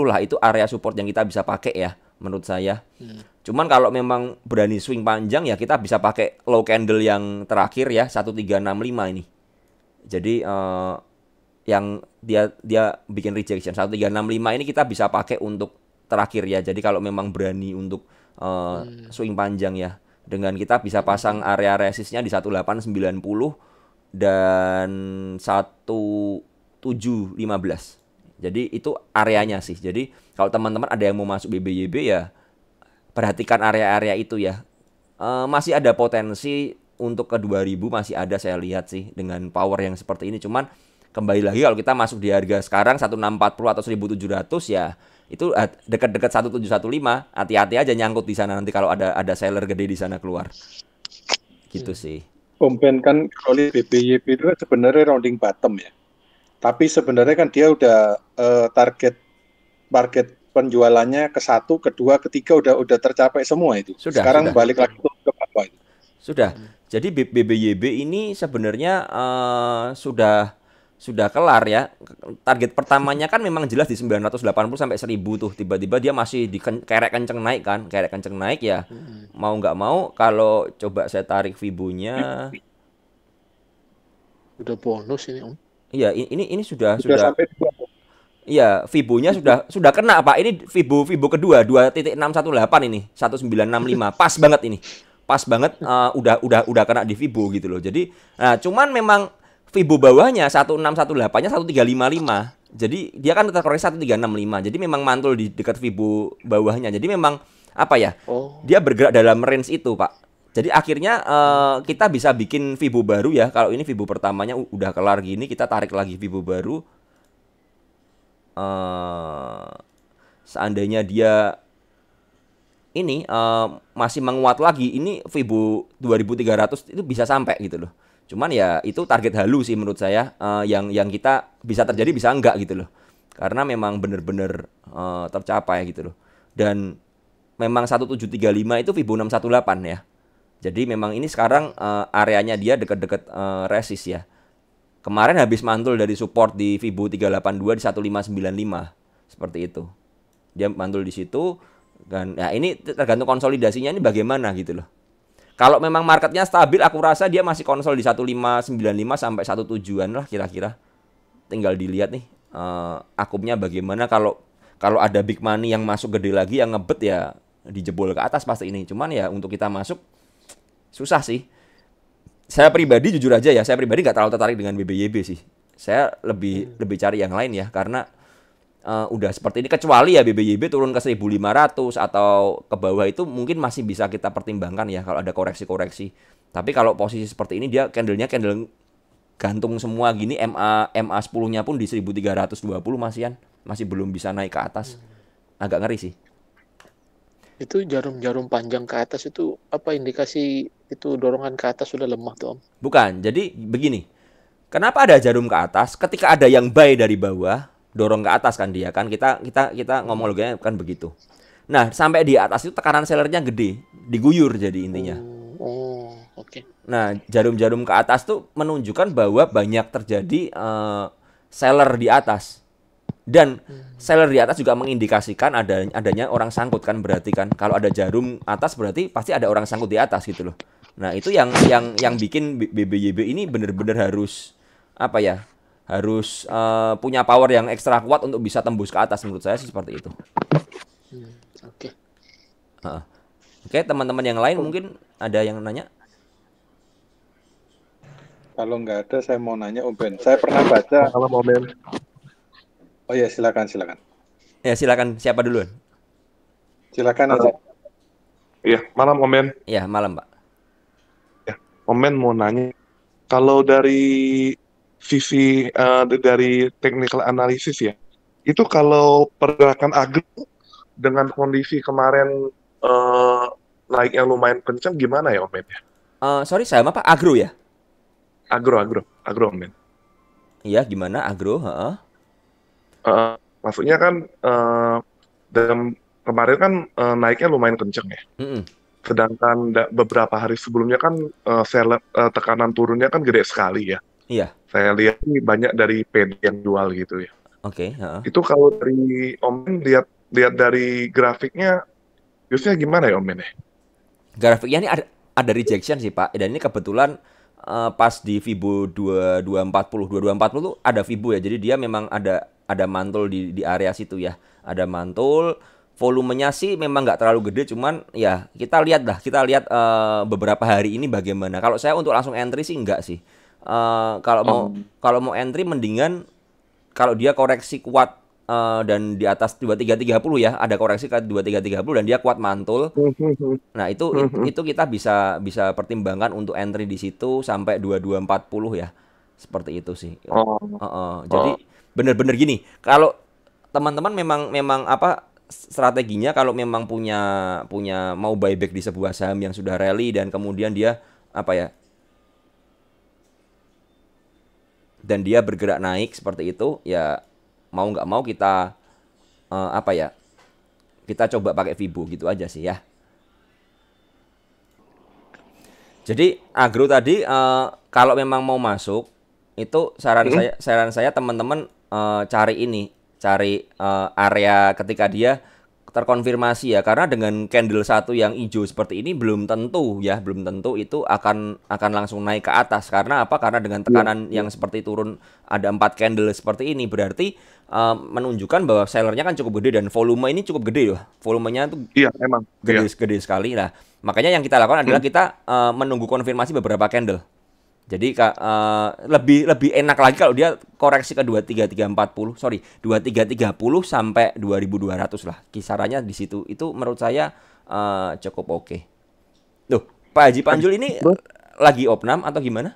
lah itu area support yang kita bisa pakai ya menurut saya. Cuman kalau memang berani swing panjang ya kita bisa pakai low candle yang terakhir ya 1365 ini. Jadi yang dia bikin rejection 1365 ini kita bisa pakai untuk terakhir ya. Jadi kalau memang berani untuk swing panjang ya, dengan kita bisa pasang area resistnya di 1890 dan 1715. Jadi itu areanya sih. Jadi kalau teman-teman ada yang mau masuk BBYB ya perhatikan area-area itu ya. Masih ada potensi untuk ke 2000 masih ada saya lihat sih dengan power yang seperti ini. Cuman kembali lagi kalau kita masuk di harga sekarang 1640 atau 1700 ya itu dekat-dekat 1715, hati-hati aja nyangkut di sana nanti kalau ada seller gede di sana keluar. Gitu sih. Om Ben kan kalau lihat BBYB itu kan sebenarnya rounding bottom ya. Tapi sebenarnya kan dia udah target penjualannya ke 1, ke 2, ke 3 udah tercapai semua itu. Sekarang balik lagi ke bawah itu. Sudah. Jadi BBYB ini sebenarnya sudah kelar ya. Target pertamanya kan memang jelas di 980 sampai 1000 tuh. Tiba-tiba dia masih di kerek kenceng naik kan. Kerek kenceng naik ya. Mau nggak mau kalau coba saya tarik Fibonya. Udah bonus ini Om. Iya, ini sudah sampai 2. Iya, Fibonya sudah kena Pak. Ini Fibo kedua 2.618 ini, 1965. Pas banget ini. Pas banget udah kena di Fibo gitu loh. Jadi nah cuman memang Fibo bawahnya 1618-nya 1355. Jadi dia kan terkoreksi 1365. Jadi memang mantul di dekat Fibo bawahnya. Jadi memang apa ya? Dia bergerak dalam range itu, Pak. Jadi akhirnya kita bisa bikin Fibo baru ya. Kalau ini Fibo pertamanya udah kelar gini, kita tarik lagi Fibo baru. Seandainya dia ini masih menguat lagi, ini Fibo 2300 itu bisa sampai gitu loh. Cuman ya itu target halu sih menurut saya, yang kita bisa terjadi bisa enggak gitu loh. Karena memang benar-benar tercapai gitu loh. Dan memang 1735 itu Fibo 618 ya. Jadi memang ini sekarang areanya dia dekat-dekat resist ya. Kemarin habis mantul dari support di Fibo 382 di 1595. Seperti itu. Dia mantul di situ dan ya ini tergantung konsolidasinya ini bagaimana gitu loh. Kalau memang marketnya stabil, aku rasa dia masih konsol di 1595 sampai 17-an lah kira-kira. Tinggal dilihat nih akumnya bagaimana. Kalau ada big money yang masuk gede lagi yang ngebet ya dijebol ke atas pasti ini. Cuman ya untuk kita masuk susah sih. Saya pribadi jujur aja ya, saya pribadi nggak terlalu tertarik dengan BBYB sih. Saya lebih cari yang lain ya, karena udah seperti ini. Kecuali ya BBYB turun ke 1500 atau ke bawah itu mungkin masih bisa kita pertimbangkan ya kalau ada koreksi-koreksi. Tapi kalau posisi seperti ini dia candle gantung semua gini, MA 10-nya pun di 1320 masih belum bisa naik ke atas. Agak ngeri sih. Itu jarum-jarum panjang ke atas itu apa indikasi itu dorongan ke atas sudah lemah tuh Om? Bukan, jadi begini. Kenapa ada jarum ke atas? Ketika ada yang buy dari bawah, dorong ke atas kan dia kan kita ngomong logikanya kan begitu. Nah, sampai di atas itu tekanan sellernya gede, diguyur jadi intinya. Oke. Nah, jarum-jarum ke atas tuh menunjukkan bahwa banyak terjadi seller di atas. Dan seller di atas juga mengindikasikan adanya orang sangkut kan, berarti kan kalau ada jarum atas berarti pasti ada orang sangkut di atas gitu loh. Nah, itu yang bikin BBYB ini benar-benar harus apa ya? Harus punya power yang ekstra kuat untuk bisa tembus ke atas, menurut saya sih seperti itu. Oke. Oke, teman-teman yang lain mungkin ada yang nanya? Kalau nggak ada, saya mau nanya Om Ben. Saya pernah baca. Halo Om Ben. Oh ya, silakan. Ya, silakan. Siapa duluan? Silakan aja. Iya, malam Om Ben. Ya, malam Pak. Ya, Om Ben mau nanya, kalau dari sisi dari technical analysis ya, itu kalau pergerakan agro dengan kondisi kemarin naiknya lumayan kencang, gimana ya Om Ben? Sorry, saya apa? Agro ya? Agro Om Ben. Iya, gimana agro? Maksudnya kan dalam kemarin kan naiknya lumayan kenceng ya. Sedangkan beberapa hari sebelumnya kan tekanan turunnya kan gede sekali ya. Iya. Saya lihat ini banyak dari PD yang jual gitu ya. Oke. Itu kalau dari Om Ben lihat dari grafiknya, biasanya gimana ya Om Ben? Grafiknya ini ada rejection sih Pak. Dan ini kebetulan pas di Fibo 2240 tuh ada Fibo ya. Jadi dia memang ada mantul di area situ ya. Ada mantul, volumenya sih memang nggak terlalu gede, cuman ya kita lihat beberapa hari ini bagaimana. Kalau saya untuk langsung entry sih enggak sih. Kalau mau entry mendingan kalau dia koreksi kuat dan di atas 2330 ya, ada koreksi ke 2330 dan dia kuat mantul. Nah, itu kita bisa pertimbangkan untuk entry di situ sampai 2240 ya. Seperti itu sih. Jadi bener-bener gini, kalau teman-teman memang apa strateginya, kalau memang punya mau buyback di sebuah saham yang sudah rally dan kemudian dia apa ya, dan dia bergerak naik seperti itu, ya mau nggak mau kita apa ya, kita coba pakai Fibo gitu aja sih ya. Jadi agro tadi kalau memang mau masuk itu saran saya teman-teman cari area ketika dia terkonfirmasi ya, karena dengan candle satu yang hijau seperti ini belum tentu itu akan langsung naik ke atas. Karena apa? Karena dengan tekanan yang seperti turun ada 4 candle seperti ini, berarti menunjukkan bahwa sellernya kan cukup gede dan volume ini cukup gede loh. Volumenya tuh emang gede sekali. Nah, makanya yang kita lakukan adalah kita menunggu konfirmasi beberapa candle. Jadi lebih enak lagi kalau dia koreksi ke 23330 sampai 2200 lah. Kisarannya di situ. Itu menurut saya cukup oke. Loh, Pak Haji Panjul ini lagi opnam atau gimana?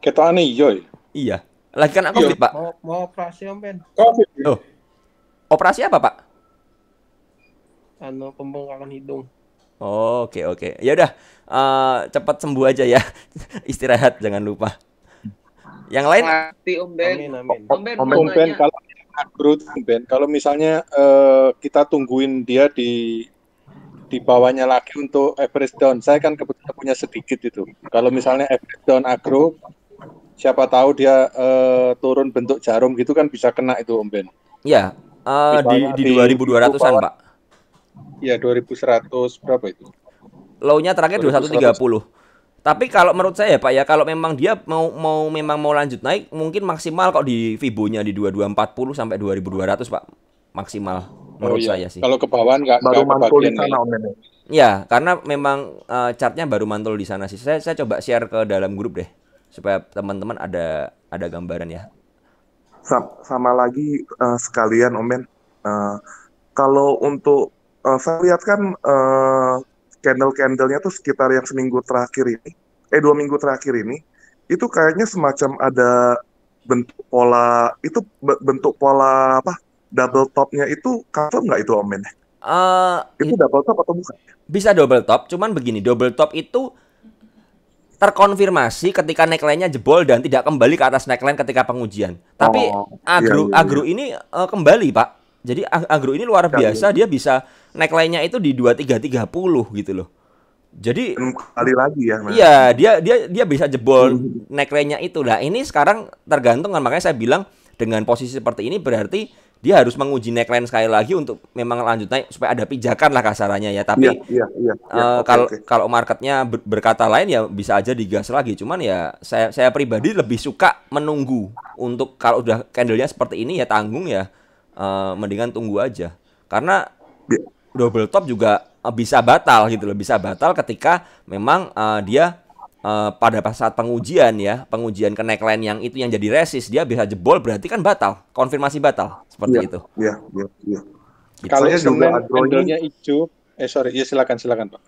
Ketane iya. Iya. Lagi kan COVID, Pak. Mau operasi Om Ben. COVID. Oh. Operasi apa, Pak? Pembengkakan hidung. Oh, oke. Ya udah, cepat sembuh aja ya. Istirahat jangan lupa. Yang lain? Mati Om Ben. Amin. Om Ben kalau agro, Om Ben, kalau misalnya kita tungguin dia di bawahnya lagi untuk average down. Saya kan kebetulan punya sedikit itu. Kalau misalnya average down agro, siapa tahu dia turun bentuk jarum gitu kan bisa kena itu Om Ben. Iya, di 2200-an, Pak. Iya, 2100 berapa itu? Low-nya terakhir 2130. Tapi kalau menurut saya Pak ya, kalau memang dia mau lanjut naik, mungkin maksimal kok di Fibo-nya di 2240 sampai 2200, Pak. Maksimal menurut saya sih. Kalau ke bawah baru mantul di sana Om Ben. Ya, karena memang chartnya baru mantul di sana sih. Saya coba share ke dalam grup deh supaya teman-teman ada gambaran ya. Sama lagi sekalian Om Ben, kalau untuk saya lihat kan candle-candlenya tuh sekitar yang seminggu terakhir ini, 2 minggu terakhir ini, itu kayaknya semacam ada bentuk pola apa? Double topnya itu cover nggak itu Om Ben? Itu double top atau bukan? Bisa double top, cuman begini, double top itu terkonfirmasi ketika neckline-nya jebol dan tidak kembali ke atas neckline ketika pengujian. Tapi agro ini kembali, Pak. Jadi agro ini luar biasa, dia bisa neckline-nya itu di 2330 gitu loh. Jadi kembali lagi ya. Iya, dia bisa jebol neckline-nya itu. Nah, ini sekarang tergantung kan, makanya saya bilang dengan posisi seperti ini berarti dia harus menguji neckline sekali lagi untuk memang lanjut naik supaya ada pijakan lah kasarannya ya. Tapi kalau marketnya berkata lain ya bisa aja digas lagi. Cuman ya saya pribadi lebih suka menunggu untuk kalau udah candle-nya seperti ini ya tanggung ya. Mendingan tunggu aja. Karena double top juga bisa batal gitu loh. Bisa batal ketika memang dia pada saat pengujian ke neckline yang itu yang jadi resist, dia bisa jebol berarti kan batal, konfirmasi batal seperti itu. Iya. Gitu. Kalau Senin candlenya hijau, silakan Pak.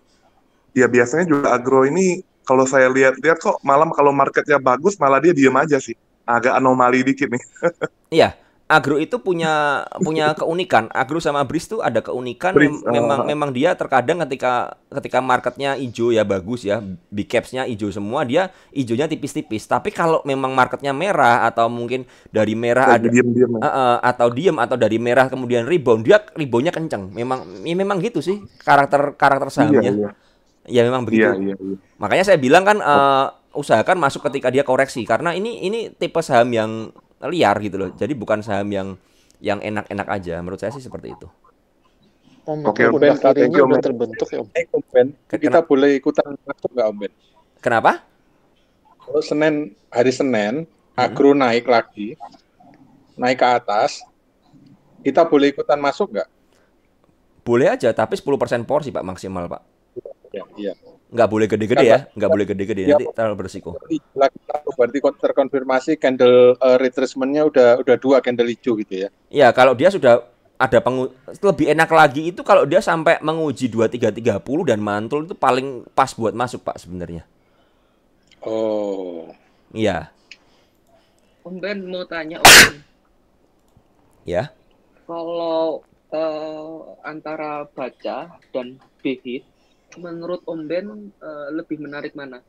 Ya biasanya juga agro ini kalau saya lihat kok malam kalau marketnya bagus malah dia diem aja sih, agak anomali dikit nih. Iya. Agro itu punya keunikan. Agro sama Bris tuh ada keunikan. Memang dia terkadang ketika marketnya hijau ya bagus ya, big caps-nya hijau semua, dia hijaunya tipis-tipis. Tapi kalau memang marketnya merah atau mungkin dari merah ada diem. Atau dari merah kemudian rebound, dia reboundnya kenceng. Memang gitu sih karakter sahamnya. Ya memang begitu. Iya. Makanya saya bilang kan usahakan masuk ketika dia koreksi, karena ini tipe saham yang liar gitu loh. Jadi bukan saham yang enak-enak aja. Menurut saya sih seperti itu. Oke, Ben, kirinya udah terbentuk ya, Om. Om Ben, kita boleh ikutan masuk nggak Om Ben? Kenapa? Kalau hari Senin, agro naik lagi, naik ke atas, kita boleh ikutan masuk nggak? Boleh aja, tapi 10% porsi Pak maksimal Pak. Iya. Nggak boleh gede-gede ya, nggak boleh gede-gede, Ya, nanti terlalu berisiko. berarti terkonfirmasi candle retracement-nya udah 2 candle hijau gitu ya. Ya, kalau dia sudah ada lebih enak lagi itu kalau dia sampai menguji 2330 dan mantul itu paling pas buat masuk, Pak, sebenarnya. Oh. Iya, Om Ben mau tanya Om Ben, ya. kalau antara baca dan bihit, menurut Om Ben lebih menarik mana?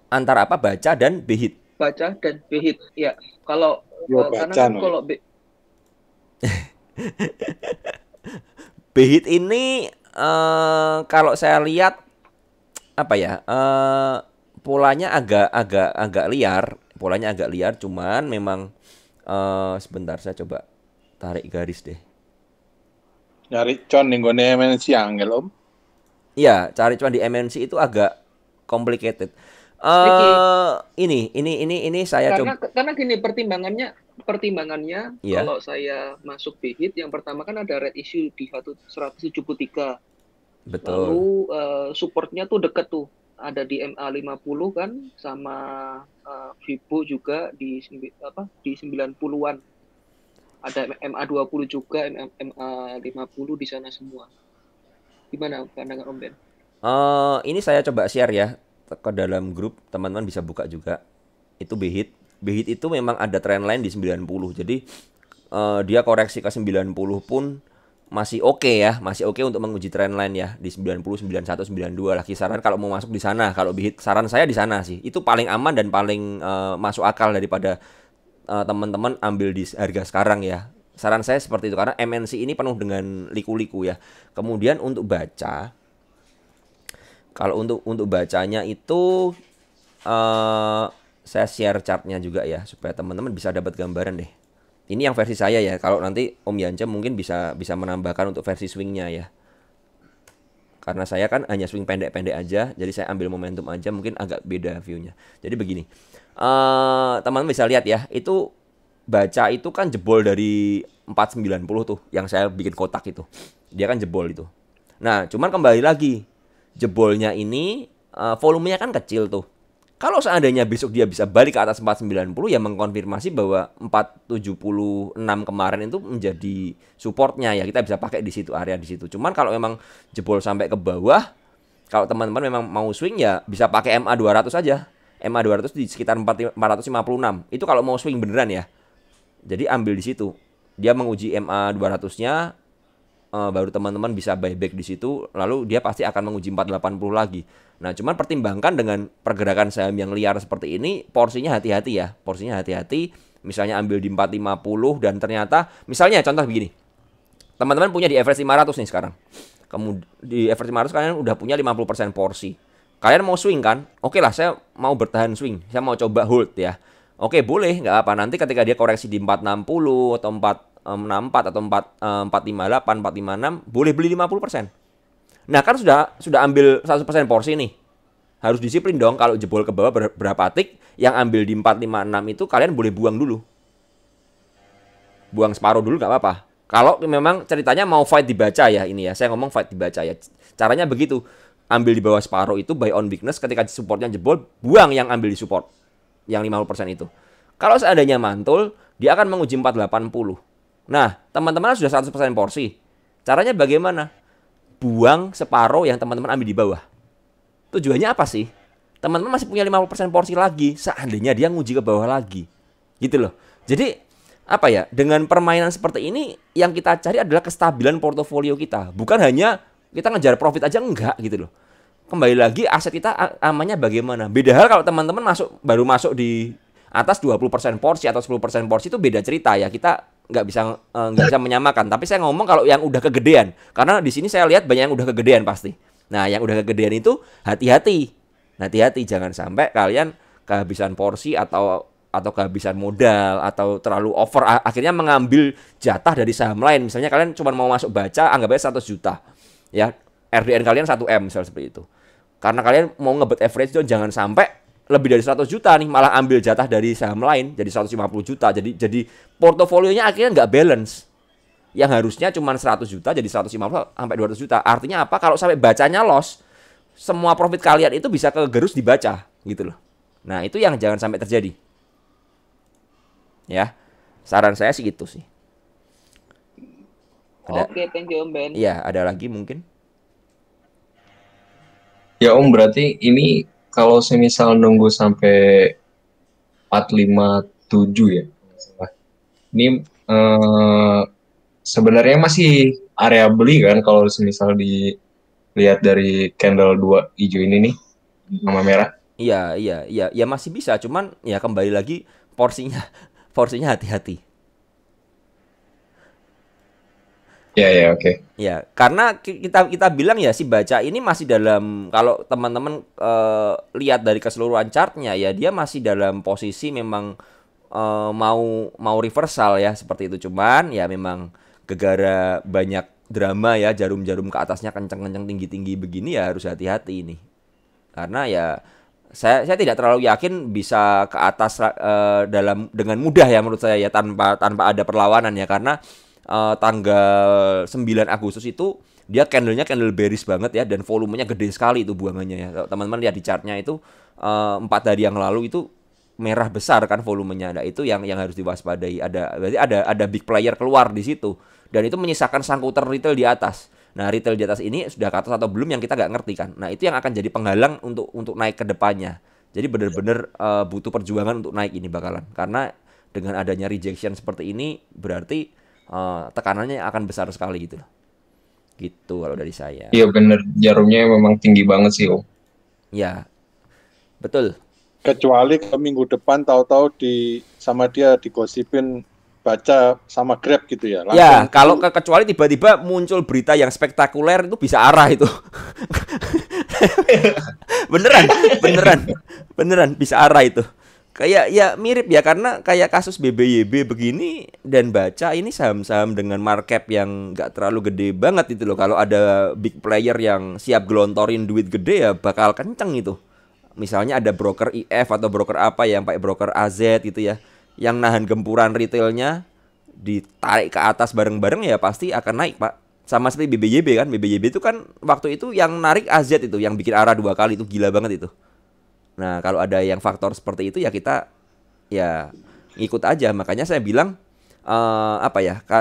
Antara apa? Baca dan bihit. Baca dan bihit, ya. Kalau Yo, karena baca, kan no. kalau Bihit ini kalau saya lihat apa ya? Polanya agak liar, cuman memang sebentar saya coba tarik garis deh. Nyari con ning gone MNC angel Om. Iya, cari cuan di MNC itu agak complicated. Ini saya coba. karena gini pertimbangannya Iya. kalau saya masuk bihit yang pertama kan ada red issue di 173. Betul. Lalu supportnya tuh deket tuh. Ada di MA50 kan sama Vibo juga di 90-an. Ada MA20 juga, MA50 di sana semua. Gimana pandangan Om Ben? Ini saya coba share ya ke dalam grup, teman-teman bisa buka juga. Itu bihit. Bihit itu memang ada trendline di 90. Jadi dia koreksi ke 90 pun masih oke ya, masih oke untuk menguji trendline ya di 90, 91, 92 lah kisaran kalau mau masuk di sana. Kalau bihit saran saya di sana sih. Itu paling aman dan paling masuk akal daripada teman-teman ambil di harga sekarang ya. Saran saya seperti itu karena MNC ini penuh dengan liku-liku ya. Kemudian untuk baca, kalau untuk bacanya itu saya share chartnya juga ya supaya teman-teman bisa dapat gambaran deh. Ini yang versi saya ya. Kalau nanti Om Yance mungkin bisa menambahkan untuk versi swingnya ya. Karena saya kan hanya swing pendek-pendek aja, jadi saya ambil momentum aja, mungkin agak beda view-nya. Jadi begini, teman-teman bisa lihat ya, itu baca itu kan jebol dari 490 tuh, yang saya bikin kotak itu. Dia kan jebol itu. Nah, cuman kembali lagi, jebolnya ini volumenya kan kecil tuh. Kalau seandainya besok dia bisa balik ke atas 490 ya mengkonfirmasi bahwa 476 kemarin itu menjadi supportnya ya, kita bisa pakai di situ, area di situ. Cuman kalau memang jebol sampai ke bawah, kalau teman-teman memang mau swing ya bisa pakai MA 200 aja. MA 200 di sekitar 456. Itu kalau mau swing beneran ya. Jadi ambil di situ. Dia menguji MA 200-nya baru teman-teman bisa buyback di situ, lalu dia pasti akan menguji 480 lagi. Nah, cuman pertimbangkan dengan pergerakan saham yang liar seperti ini, porsinya hati-hati ya. Porsinya hati-hati. Misalnya ambil di 450 dan ternyata misalnya contoh begini. Teman-teman punya di average 500 nih sekarang. Kemudian di average 500 kalian udah punya 50% porsi. Kalian mau swing kan? Oke lah, saya mau bertahan swing. Saya mau coba hold ya. Oke, boleh, nggak apa. Nanti ketika dia koreksi di 460 atau 464 atau 458, 456, boleh beli 50%. Nah, kan sudah ambil 100% porsi nih. Harus disiplin dong kalau jebol ke bawah berapa tik, yang ambil di 456 itu kalian boleh buang dulu. Buang separuh dulu nggak apa-apa. Kalau memang ceritanya mau fight dibaca ya ini ya. Saya ngomong fight dibaca ya. Caranya begitu. Ambil di bawah separuh itu buy on weakness, ketika supportnya jebol, buang yang ambil di support. Yang 50% itu. Kalau seandainya mantul, dia akan menguji 480. Nah, teman-teman sudah 100% porsi. Caranya bagaimana? Buang separuh yang teman-teman ambil di bawah. Tujuannya apa sih? Teman-teman masih punya 50% porsi lagi, seandainya dia nguji ke bawah lagi. Gitu loh. Jadi, apa ya? Dengan permainan seperti ini, yang kita cari adalah kestabilan portofolio kita. Bukan hanya kita ngejar profit aja, enggak gitu loh. Kembali lagi, aset kita amannya bagaimana. Beda hal kalau teman-teman baru masuk di atas 20% porsi atau 10% porsi, itu beda cerita ya. Kita nggak bisa menyamakan. Tapi saya ngomong kalau yang udah kegedean, karena di sini saya lihat banyak yang udah kegedean pasti. Nah, yang udah kegedean itu hati-hati, jangan sampai kalian kehabisan porsi atau kehabisan modal atau terlalu over, akhirnya mengambil jatah dari saham lain. Misalnya kalian cuma mau masuk baca, anggap aja 100 juta ya, RDN kalian 1M misalnya seperti itu. Karena kalian mau ngebet average itu jangan sampai lebih dari 100 juta nih, malah ambil jatah dari saham lain jadi 150 juta. Jadi portofolionya akhirnya nggak balance. Yang harusnya cuma 100 juta jadi 150 sampai 200 juta. Artinya apa? Kalau sampai bacanya loss, semua profit kalian itu bisa kegerus dibaca gitu loh. Nah, itu yang jangan sampai terjadi. Ya. Saran saya sih gitu sih. Oke, thank you Om Ben. Iya, ada lagi mungkin? Ya Om, berarti ini kalau semisal nunggu sampai 457 ya. Ini sebenarnya masih area beli kan kalau semisal dilihat dari candle 2 hijau ini nih sama merah. Iya, ya masih bisa, cuman ya kembali lagi porsinya hati-hati. Ya, oke. Ya, karena kita bilang ya si baca ini masih dalam, kalau teman-teman lihat dari keseluruhan chartnya ya, dia masih dalam posisi memang mau reversal ya seperti itu. Cuman ya memang gegara banyak drama ya, jarum-jarum ke atasnya kenceng-kenceng tinggi-tinggi begini ya harus hati-hati ini. Karena ya saya tidak terlalu yakin bisa ke atas dengan mudah ya menurut saya ya, tanpa ada perlawanan ya, karena tanggal 9 Agustus itu dia candle bearish banget ya, dan volumenya gede sekali itu buangannya ya. Teman-teman lihat di chartnya itu 4 hari yang lalu itu merah besar kan volumenya. Nah, itu yang harus diwaspadai. Berarti ada big player keluar di situ, dan itu menyisakan sangkuter retail di atas. Nah, retail di atas ini sudah ke atas atau belum yang kita nggak ngerti kan. Nah, itu yang akan jadi penghalang untuk naik ke depannya. Jadi benar-benar butuh perjuangan untuk naik ini bakalan. Karena dengan adanya rejection seperti ini berarti tekanannya akan besar sekali gitu loh. Gitu kalau dari saya. Iya bener, jarumnya memang tinggi banget sih Om. Ya, betul. Kecuali ke minggu depan tahu-tahu sama dia digosipin baca sama Grab gitu ya. Langsung Ya, kalau kecuali tiba-tiba muncul berita yang spektakuler itu bisa arah itu. beneran bisa arah itu. Kayak ya mirip ya, karena kayak kasus BBYB begini dan baca ini saham-saham dengan market yang nggak terlalu gede banget itu loh. Kalau ada big player yang siap gelontorin duit gede ya bakal kenceng itu. Misalnya ada broker IF atau broker apa yang pakai broker AZ gitu ya, yang nahan gempuran retailnya ditarik ke atas bareng-bareng ya pasti akan naik Pak. Sama seperti BBYB kan, BBYB itu kan waktu itu yang narik AZ itu, yang bikin arah 2 kali itu gila banget itu. Nah, kalau ada yang faktor seperti itu ya kita ya ikut aja. Makanya saya bilang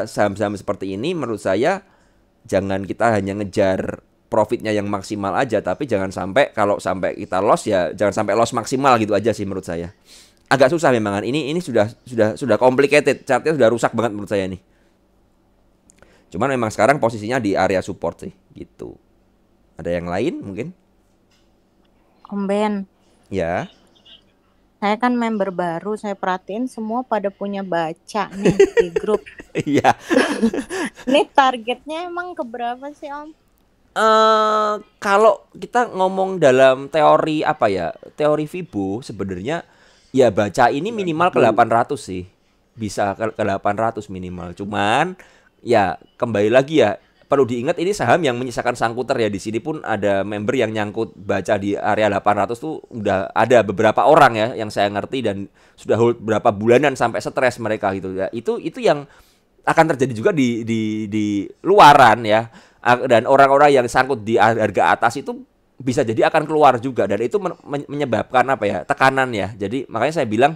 saham-saham seperti ini menurut saya jangan kita hanya ngejar profitnya yang maksimal aja, tapi jangan sampai kalau sampai kita loss ya jangan sampai loss maksimal gitu aja sih menurut saya. Agak susah memang kan. Ini sudah complicated, chartnya sudah rusak banget menurut saya nih. Cuman memang sekarang posisinya di area support sih gitu. Ada yang lain mungkin? Om Ben. Ya. Saya kan member baru, saya perhatiin semua pada punya baca nih di grup. Iya. Ini targetnya emang keberapa sih Om? Kalau kita ngomong dalam teori apa ya, teori Fibo sebenarnya ya baca ini minimal ke 800 sih. Bisa ke 800 minimal. Cuman ya kembali lagi ya, perlu diingat ini saham yang menyisakan sangkuter ya. Di sini pun ada member yang nyangkut baca di area 800 tuh udah ada beberapa orang ya yang saya ngerti, dan sudah hold berapa bulanan sampai stres mereka gitu ya. Itu yang akan terjadi juga di luaran ya. Dan orang-orang yang sangkut di harga atas itu bisa jadi akan keluar juga, dan itu menyebabkan apa ya, tekanan ya. Jadi makanya saya bilang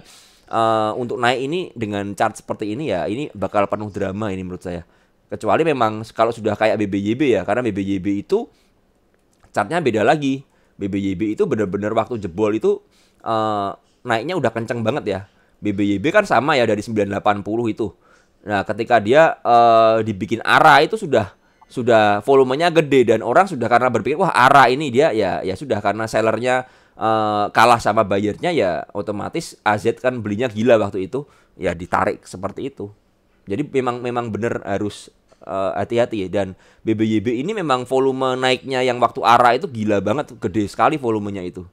untuk naik ini dengan chart seperti ini ya ini bakal penuh drama ini menurut saya. Kecuali memang kalau sudah kayak BBYB ya, karena BBYB itu chartnya beda lagi. BBYB itu benar-benar waktu jebol itu naiknya udah kenceng banget ya. BBYB kan sama ya dari 980 itu. Nah, ketika dia dibikin arah itu sudah volumenya gede, dan orang sudah karena berpikir wah arah ini dia ya sudah, karena sellernya kalah sama buyernya ya otomatis AZ kan belinya gila waktu itu ya ditarik seperti itu. Jadi memang benar harus hati-hati ya. Dan BBYB ini memang volume naiknya yang waktu arah itu gila banget, gede sekali volumenya itu.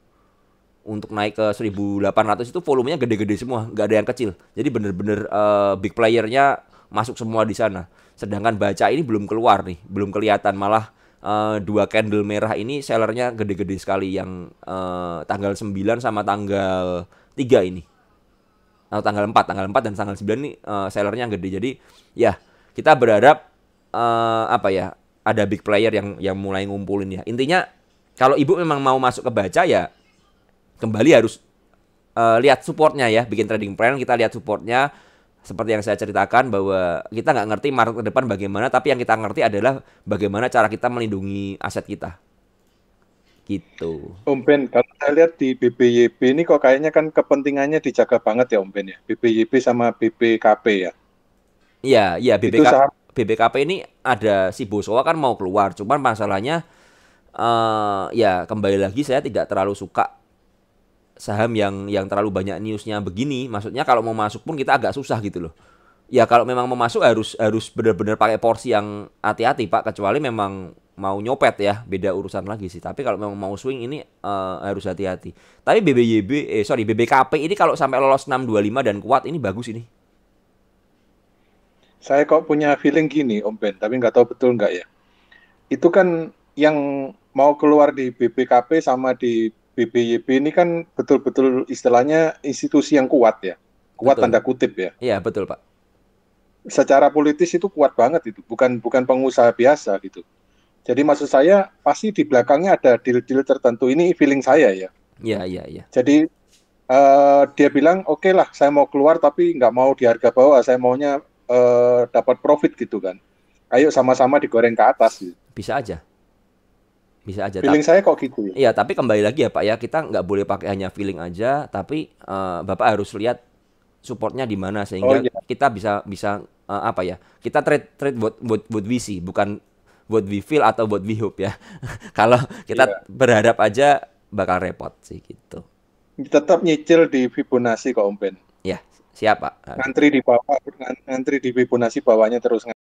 Untuk naik ke 1800 itu volumenya gede-gede semua, nggak ada yang kecil. Jadi bener-bener big playernya masuk semua di sana. Sedangkan baca ini belum keluar nih, belum kelihatan, malah 2 candle merah ini sellernya gede-gede sekali, yang tanggal 9 sama tanggal 3 ini. Atau tanggal 4 dan tanggal 9 ini sellernya gede. Jadi ya kita berharap ada big player yang mulai ngumpulin ya. Intinya Kalau ibu memang mau masuk ke baca ya kembali harus lihat supportnya ya, bikin trading plan kita lihat supportnya seperti yang saya ceritakan bahwa kita nggak ngerti market ke depan bagaimana, tapi yang kita ngerti adalah bagaimana cara kita melindungi aset kita. Gitu. Om Ben, kalau saya lihat di BBYB ini kok kayaknya kan kepentingannya dijaga banget ya Om Ben ya. BBYB sama BBKP ya. Iya, iya Itu saham BBKP ini ada si Bosowa kan mau keluar, cuman masalahnya ya kembali lagi saya tidak terlalu suka saham yang terlalu banyak newsnya begini. Maksudnya kalau mau masuk pun kita agak susah gitu loh. Ya kalau memang mau masuk harus benar-benar pakai porsi yang hati-hati Pak, kecuali memang mau nyopet ya, beda urusan lagi sih. Tapi kalau memang mau swing ini harus hati-hati. Tapi BBKP ini kalau sampai lolos 625 dan kuat ini bagus ini. saya kok punya feeling gini Om Ben, tapi nggak tahu betul nggak ya. Itu kan yang mau keluar di BBKP sama di BBYB ini kan betul-betul istilahnya institusi yang kuat ya. Kuat Betul. tanda kutip ya. Iya, betul Pak. Secara politis itu kuat banget itu, bukan pengusaha biasa gitu. Jadi maksud saya pasti di belakangnya ada deal-deal tertentu. Ini feeling saya ya. Iya. Jadi dia bilang oke lah saya mau keluar tapi nggak mau di harga bawah, saya maunya dapat profit gitu kan. Ayo sama-sama digoreng ke atas gitu. Bisa aja. Feeling saya kok gitu ya. Iya, tapi kembali lagi ya Pak ya, kita nggak boleh pakai hanya feeling aja, tapi Bapak harus lihat supportnya di mana sehingga kita bisa apa ya? Kita trade buat visi, bukan buat we feel atau buat we hope ya. Kalau kita berharap aja bakal repot sih gitu. Tetap nyicil di Fibonacci kok Om Ben. Ya, siap Pak. Ngantri di bawah, ngantri di Fibonacci bawahnya terus.